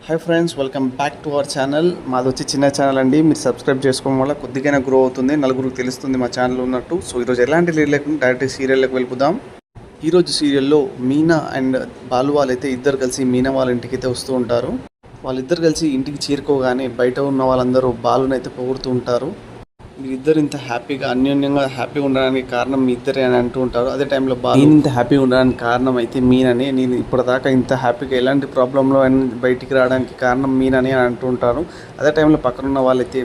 Hi friends, welcome back to our channel. మాది వచ్చి చిన్న ఛానల్ అండి. మీరు సబ్స్క్రైబ్ చేసుకోవడం వల్ల కొద్దిగా గ్రో అవుతుంది, నలుగురికి తెలుస్తుంది మా ఛానల్ ఉన్నట్టు. సో ఈరోజు ఎలాంటి లీడ్ లేకుండా డైరెక్ట్ సీరియల్లోకి వెళ్ళిపోదాం. ఈరోజు సీరియల్లో మీనా అండ్ బాలు వాళ్ళైతే ఇద్దరు కలిసి మీనా వాళ్ళ ఇంటికి అయితే వస్తూ ఉంటారు. వాళ్ళిద్దరు కలిసి ఇంటికి చేరుకోగానే బయట ఉన్న వాళ్ళందరూ బాలుని అయితే పొగుడుతూ ఉంటారు. మీరిద్దరు ఇంత హ్యాపీగా అన్యోన్యంగా హ్యాపీగా ఉండడానికి కారణం మీ ఇద్దరే అని అంటూ ఉంటారు. అదే టైంలో బాలు ఇంత హ్యాపీగా ఉండడానికి కారణం అయితే మీనని, నేను ఇప్పటిదాకా ఇంత హ్యాపీగా ఎలాంటి ప్రాబ్లంలో బయటికి రావడానికి కారణం మీనని అని అంటూ ఉంటారు. అదే టైంలో పక్కన ఉన్న వాళ్ళైతే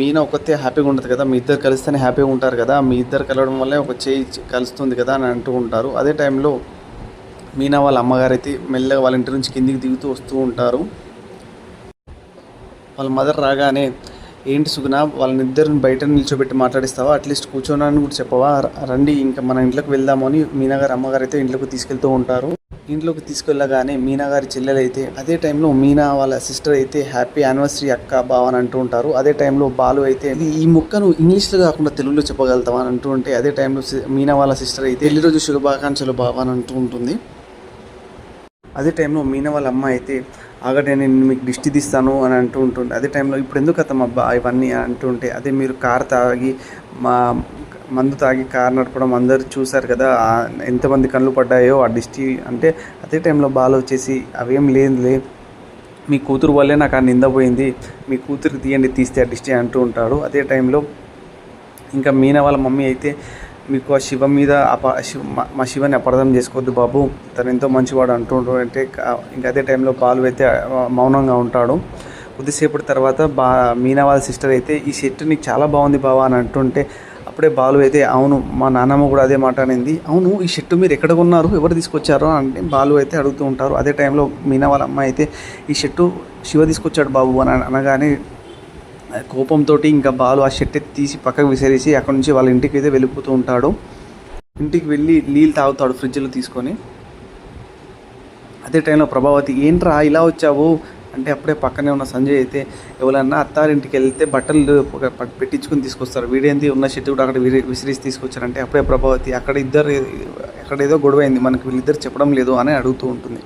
మీనా ఒక్కతే హ్యాపీగా ఉంటుంది కదా, మీ ఇద్దరు కలిస్తేనే హ్యాపీగా ఉంటారు కదా, మీ ఇద్దరు కలవడం వల్లే ఒక చేయి కలుస్తుంది కదా అని అంటూ ఉంటారు. అదే టైంలో మీనా వాళ్ళ అమ్మగారు అయితే మెల్లగా వాళ్ళ ఇంటి నుంచి కిందికి దిగుతూ వస్తూ ఉంటారు. వాళ్ళ మదర్ రాగానే, ఏంటి సుగుణ, వాళ్ళని ఇద్దరిని బయట నిల్చోబెట్టి మాట్లాడిస్తావా, అట్లీస్ట్ కూర్చోనని కూడా చెప్పవా, రండి ఇంకా మన ఇంట్లోకి వెళ్దాము అని మీనాగారు అమ్మగారు అయితే ఇంట్లోకి తీసుకెళ్తూ ఉంటారు. ఇంట్లోకి తీసుకెళ్ళగానే మీనాగారి చెల్లెలు అయితే అదే టైంలో మీనా వాళ్ళ సిస్టర్ అయితే హ్యాపీ యానివర్సరీ అక్క బావ అని అంటూ ఉంటారు. అదే టైంలో బాలు అయితే ఈ ముక్కను ఇంగ్లీష్లో కాకుండా తెలుగులో చెప్పగలుగుతావా అని అంటూ ఉంటే, అదే టైంలో మీనా వాళ్ళ సిస్టర్ అయితే పెళ్లి రోజు శుభాకాంక్షలు బావ అని అంటూ ఉంటుంది. అదే టైంలో మీనా వాళ్ళ అమ్మ అయితే ఆగటే నేను మీకు దిష్టి తీస్తాను అని అంటూ ఉంటుంది. అదే టైంలో ఇప్పుడు ఎందుకు అత్తమ్మ అబ్బా ఇవన్నీ అంటుంటే, అదే మీరు కార్ తాగి మందు తాగి కార్ నడపడం అందరు చూశారు కదా, ఎంతమంది కళ్ళు పడ్డాయో ఆ దిష్టి అంటే. అదే టైంలో బాలు వచ్చేసి అవేం లేదులే, మీ కూతురు వల్లే నాకు ఆ నింద పోయింది, మీ కూతురికి తీయండి తీస్తే ఆ దిష్టి అంటూ ఉంటాడు. అదే టైంలో ఇంకా మీనా వాళ్ళ మమ్మీ అయితే, మీకు ఆ శివ మీద మా శివని అపార్థం చేసుకోవద్దు బాబు, తను ఎంతో మంచివాడు అంటుండ్రు అంటే. ఇంకా అదే టైంలో బాలు అయితే మౌనంగా ఉంటాడు. కొద్దిసేపటి తర్వాత మీనా వాళ్ళ సిస్టర్ అయితే, ఈ షర్ట్ నీకు చాలా బాగుంది బావా అని అంటుంటే, అప్పుడే బాలు అయితే, అవును మా నాన్నమ్మ కూడా అదే మాట అనింది, అవును ఈ షర్టు మీరు ఎక్కడ కొన్నారు, ఎవరు తీసుకొచ్చారో అంటే బాలు అయితే అడుగుతూ ఉంటారు. అదే టైంలో మీనా వాళ్ళ అమ్మాయి అయితే, ఈ షర్టు శివ తీసుకొచ్చాడు బాబు అని అనగానే కోపంతో ఇంకా బాలు ఆ షర్ట్ తీసి పక్కకు విసిరేసి అక్కడ నుంచి వాళ్ళ ఇంటికి అయితే వెళ్ళిపోతూ ఉంటాడు. ఇంటికి వెళ్ళి నీళ్ళు తాగుతాడు ఫ్రిడ్జ్లో తీసుకొని. అదే టైంలో ప్రభావతి, ఏంట్రా ఇలా వచ్చావు అంటే, అప్పుడే పక్కనే ఉన్న సంజయ్ అయితే, ఎవరన్నా అత్తారింటికి వెళ్తే బట్టలు పెట్టించుకుని తీసుకొస్తారు, వీడేంది ఉన్న షర్ట్ కూడా అక్కడ విసిరేసి తీసుకొచ్చారంటే, అప్పుడే ప్రభావతి, అక్కడ ఏదో గొడవ అయింది, మనకి వీళ్ళిద్దరు చెప్పడం లేదు అని అడుగుతూ ఉంటుంది.